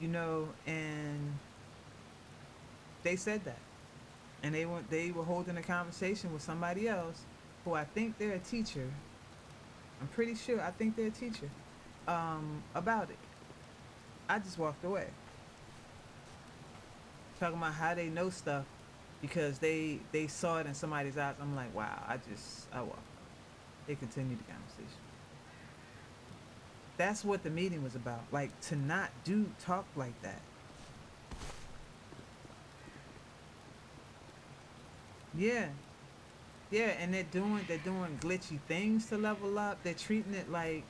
and they said that, and they were holding a conversation with somebody else who I think they're a teacher. I'm pretty sure I think they're a teacher. About it, I just walked away, talking about how they know stuff because they saw it in somebody's eyes. I'm like, wow. I walked away. They continued the conversation. That's what the meeting was about. Like to not do talk like that. Yeah, yeah, and they're doing glitchy things to level up. They're treating it like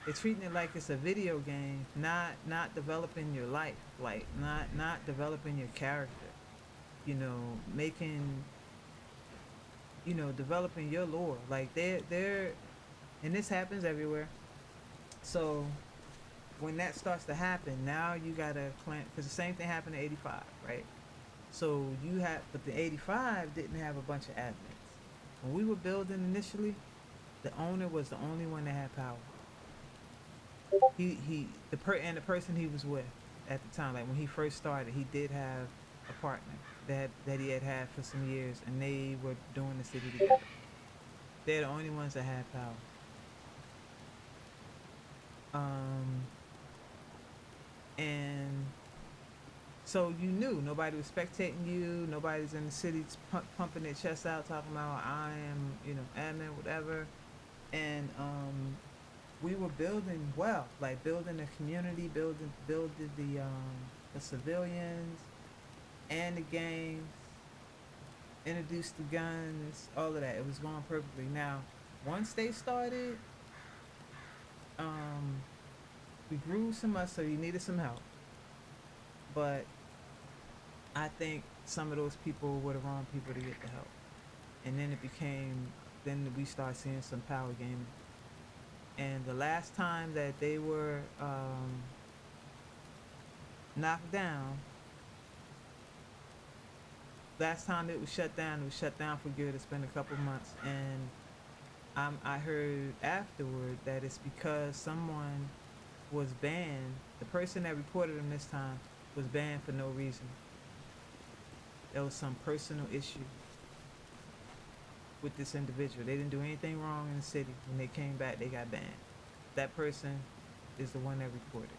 it's a video game, not developing your life, like not developing your character. Making developing your lore. Like they're and this happens everywhere. So when that starts to happen, now you gotta plan because the same thing happened in '85, right? So but the '85 didn't have a bunch of admins. When we were building initially, the owner was the only one that had power. And the person he was with at the time, like when he first started, he did have a partner that he had for some years, and they were doing the city together. They're the only ones that had power. Um, and so you knew nobody was spectating you. Nobody's in the city pumping their chest out, talking about I am, admin, whatever. And we were building well, like building the community, building the civilians and the gangs, introduced the guns, all of that. It was going perfectly. Now, once they started, um, we grew so much, so you needed some help. But I think some of those people were the wrong people to get the help. And then we started seeing some power gaming. And the last time that they were knocked down, last time it was shut down for good. It's been a couple months. And I heard afterward that it's because someone was banned. The person that reported him this time was banned for no reason. There was some personal issue with this individual. They didn't do anything wrong in the city. When they came back, they got banned. That person is the one that reported.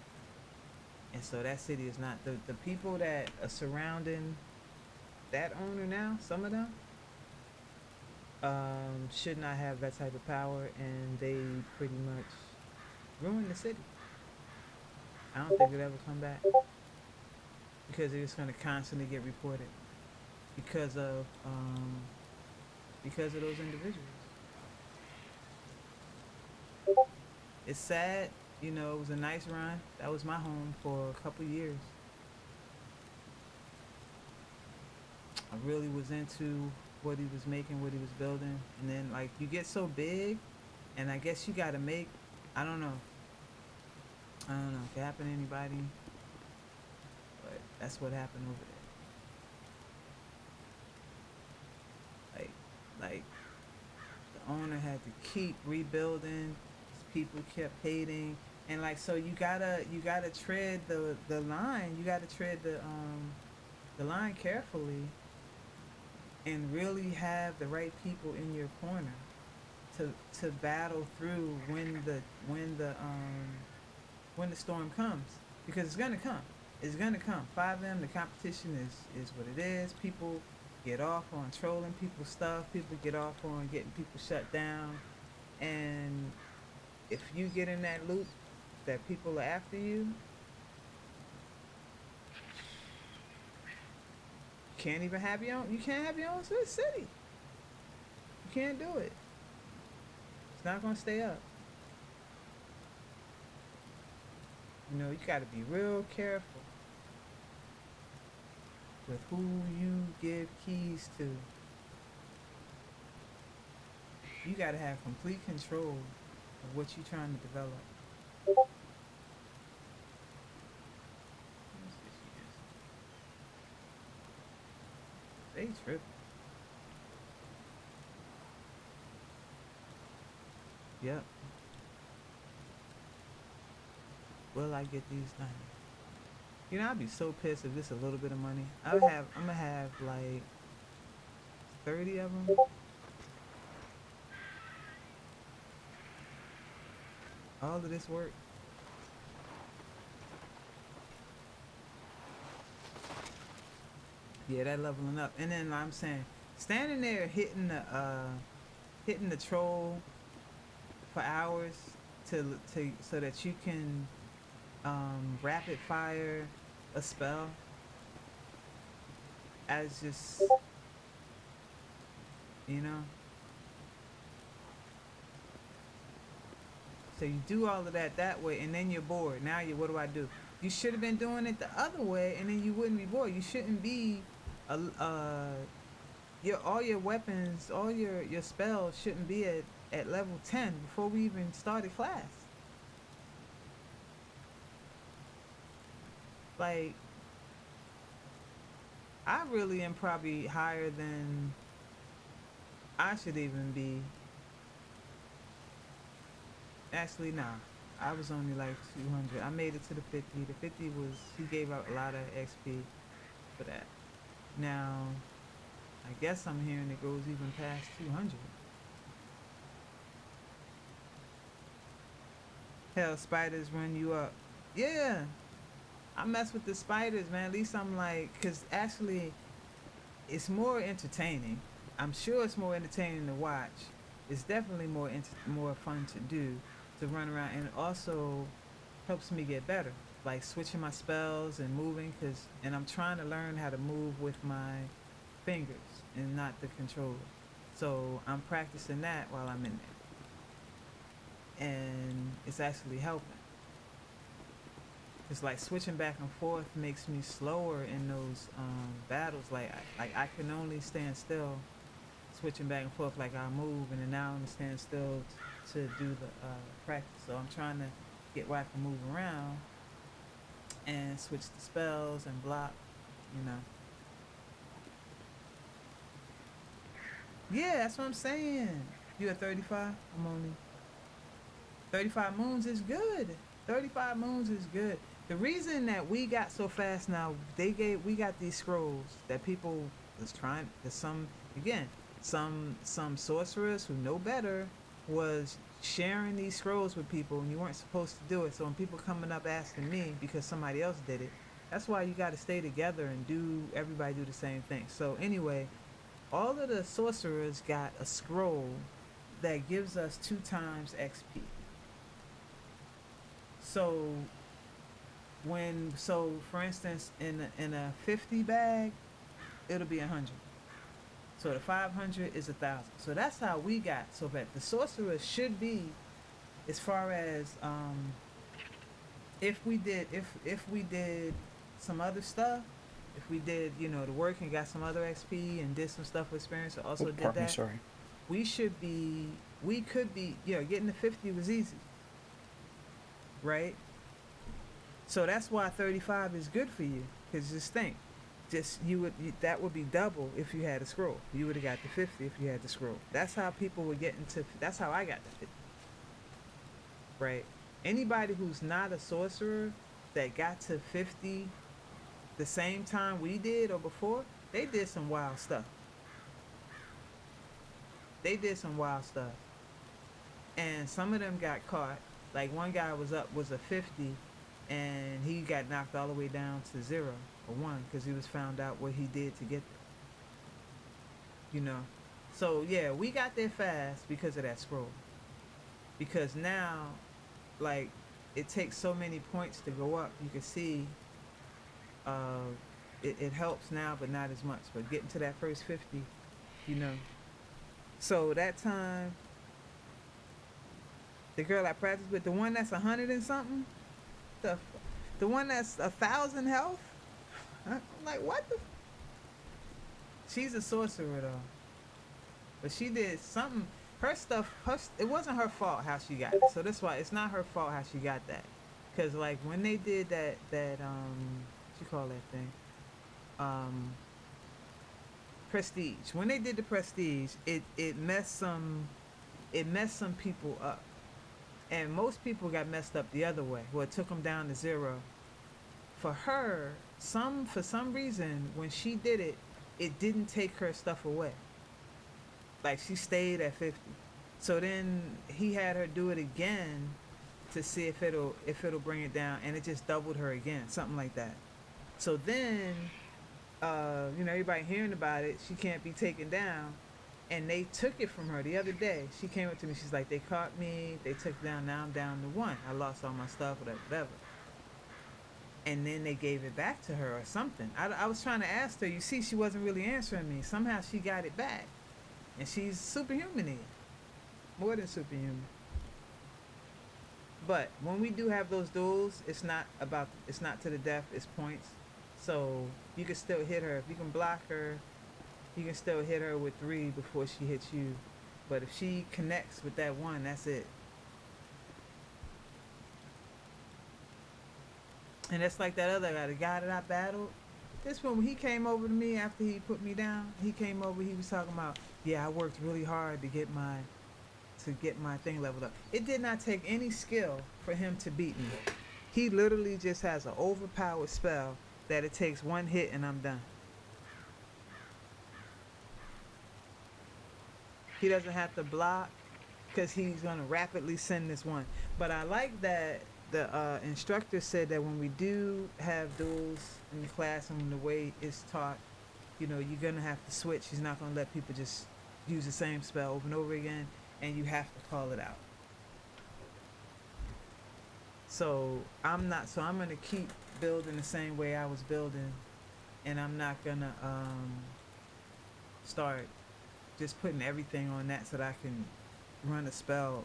And so that city is not the people that are surrounding that owner now. Some of them should not have that type of power, and they pretty much ruined the city. I don't think it'll ever come back because it's going to constantly get reported because of um, because of those individuals. It's sad. It was a nice run. That was my home for a couple years. I really was into what he was making, what he was building, and then like you get so big, and I guess you got to make. I don't know. I don't know if it happened to anybody, but that's what happened over there. Like the owner had to keep rebuilding. People kept hating, and like so you gotta tread the line. You gotta tread the line carefully, and really have the right people in your corner to battle through when the storm comes, because it's gonna come. It's gonna come. 5M, the competition is what it is. People get off on trolling people's stuff. People get off on getting people shut down, and if you get in that loop that people are after you, you can't have your own city. You can't do it. It's not gonna stay up. You gotta be real careful with who you give keys to. You gotta have complete control of what you're trying to develop. They tripping. Yep. Will I get these done? You know, I'd be so pissed if it's a little bit of money. I'm gonna have like 30 of them. All of this work. Yeah, that leveling up. And then I'm saying, standing there hitting the troll for hours to so that you can rapid fire a spell as just, you know. So you do all of that way, and then you're bored. Now you, what do I do? You should have been doing it the other way, and then you wouldn't be bored. You shouldn't be, your all your weapons, all your spells shouldn't be at level 10 before we even started class. Like, I really am probably higher than I should even be. Actually, nah. I was only like 200. I made it to the 50. The 50 was, he gave out a lot of XP for that. Now, I guess I'm hearing it goes even past 200. Hell, spiders run you up. Yeah, I mess with the spiders, man. At least I'm like, because actually, it's more entertaining. I'm sure it's more entertaining to watch. It's definitely more fun to do, to run around, and it also helps me get better, like switching my spells and moving. And I'm trying to learn how to move with my fingers and not the controller. So I'm practicing that while I'm in there, and it's actually helping. It's like switching back and forth makes me slower in those battles. Like I can only stand still, switching back and forth. Like I move, and then now I'm stand still to do the practice. So I'm trying to get where I can move around and switch the spells and block. You know. Yeah, that's what I'm saying. You at 35? I'm only 35 moons is good. 35 moons is good. The reason that we got so fast now, we got these scrolls that people was trying, that some, again, some sorcerers who know better was sharing these scrolls with people, and you weren't supposed to do it. So when people coming up asking me because somebody else did it, that's why you got to stay together and do, everybody do the same thing. So anyway, all of the sorcerers got a scroll that gives us 2 times XP. So for instance, in a 50 bag, it'll be 100. So the 500 is 1,000. So that's how we got so bad. The sorcerer should be, as far as if we did some other stuff, if we did, the work and got some other XP and did some stuff with experience, and Oh, also did pardon me, that, sorry. we should be, we could be, getting to 50 was easy, right? So that's why 35 is good for you. Cause just think, that would be double if you had a scroll. You would have got the 50 if you had the scroll. That's how people were getting to. That's how I got the 50. Right. Anybody who's not a sorcerer that got to 50 the same time we did or before, they did some wild stuff. They did some wild stuff, and some of them got caught. Like one guy was a 50, and he got knocked all the way down to 0 or 1 because he was found out what he did to get there. You know, so yeah, we got there fast because of that scroll. Because now, like, it takes so many points to go up. You can see, uh, it helps now, but not as much. But getting to that first 50, you know. So that time, the girl I practiced with, the one that's 100 and something, the the one that's 1,000 health. I'm like, what the? She's a sorcerer though, but she did something. Her stuff, it wasn't her fault how she got it. So that's why it's not her fault how she got that. Cause like when they did what you call that thing, um, prestige. When they did the prestige, it messed some people up, and most people got messed up the other way. Well, it took them down to 0 for her, for some reason, when she did it, it didn't take her stuff away. Like she stayed at 50. So then he had her do it again to see if it'll bring it down, and it just doubled her again, something like that. So then, everybody hearing about it, she can't be taken down, and they took it from her the other day. She came up to me, she's like, they caught me, they took it down, now I'm down to one. I lost all my stuff, whatever, whatever. And then they gave it back to her or something. I was trying to ask her, you see, she wasn't really answering me. Somehow she got it back, and she's superhuman in it, more than superhuman. But when we do have those duels, it's not to the death, it's points. So you can still hit her. If you can block her, you can still hit her with three before she hits you. But if she connects with that one, that's it. And it's like that other guy, the guy that I battled. This one, when he came over to me after he put me down, he came over, he was talking about, yeah, I worked really hard to get my thing leveled up. It did not take any skill for him to beat me. He literally just has an overpowered spell that it takes one hit and I'm done. He doesn't have to block because he's going to rapidly send this one. But I like that the instructor said that when we do have duels in the class and the way it's taught, you're going to have to switch. He's not going to let people just use the same spell over and over again, and you have to call it out. So I'm going to keep building the same way I was building, and I'm not going to start just putting everything on that so that I can run a spell,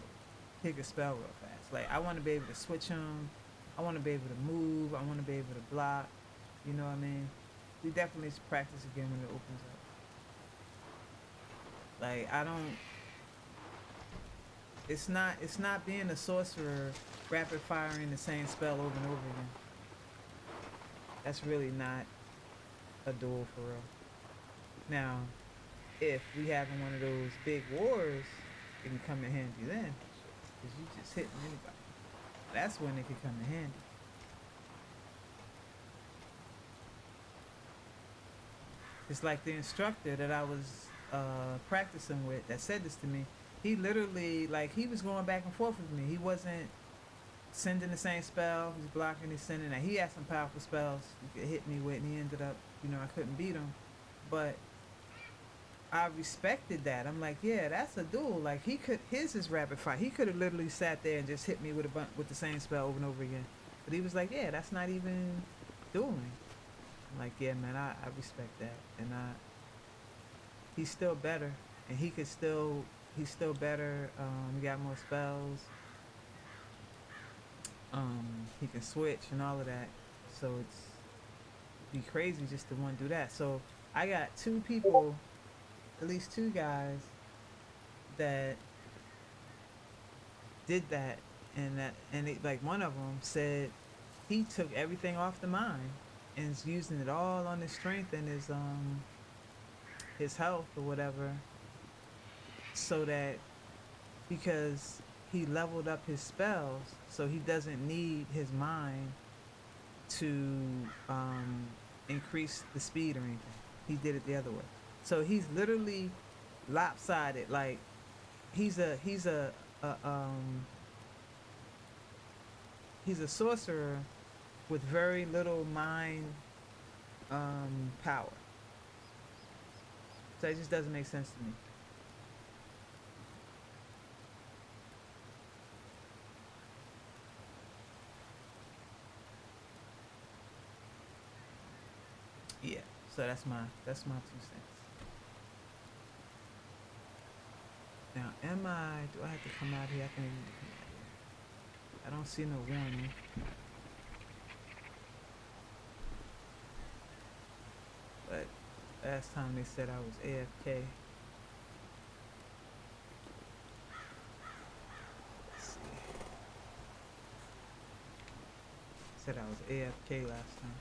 pick a spell real fast. Like, I want to be able to switch them. I want to be able to move. I want to be able to block. You know what I mean? We definitely should practice again when it opens up. Like, I don't. It's not being a sorcerer rapid firing the same spell over and over again. That's really not a duel for real. Now, if we having one of those big wars, it can come in handy then. Because you just hitting anybody. That's when it can come in handy. It's like the instructor that I was practicing with that said this to me. He literally, like, he was going back and forth with me. He wasn't sending the same spell. He's blocking, he's sending that. He had some powerful spells he could hit me with, and he ended up, I couldn't beat him. But I respected that. I'm like, yeah, that's a duel. Like, his is rapid fire. He could have literally sat there and just hit me with the same spell over and over again. But he was like, yeah, that's not even dueling. I'm like, yeah, man, I respect that. And he's still better. And he's still better. He got more spells. He can switch and all of that. So it'd be crazy just to want to do that. So I got two people, at least two guys, that did that, and like one of them said he took everything off the mind and is using it all on his strength and his health or whatever, so that because he leveled up his spells, so he doesn't need his mind to increase the speed or anything. He did it the other way. So he's literally lopsided. Like he's a sorcerer with very little mind power. So it just doesn't make sense to me. Yeah. So that's my 2 cents. Now, do I have to come out here? I think I need to come out here. I don't see no warning. But last time they said I was AFK. Let's see. Said I was AFK last time.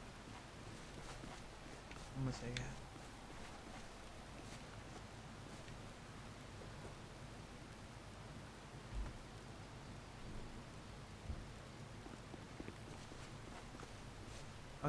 How much I got?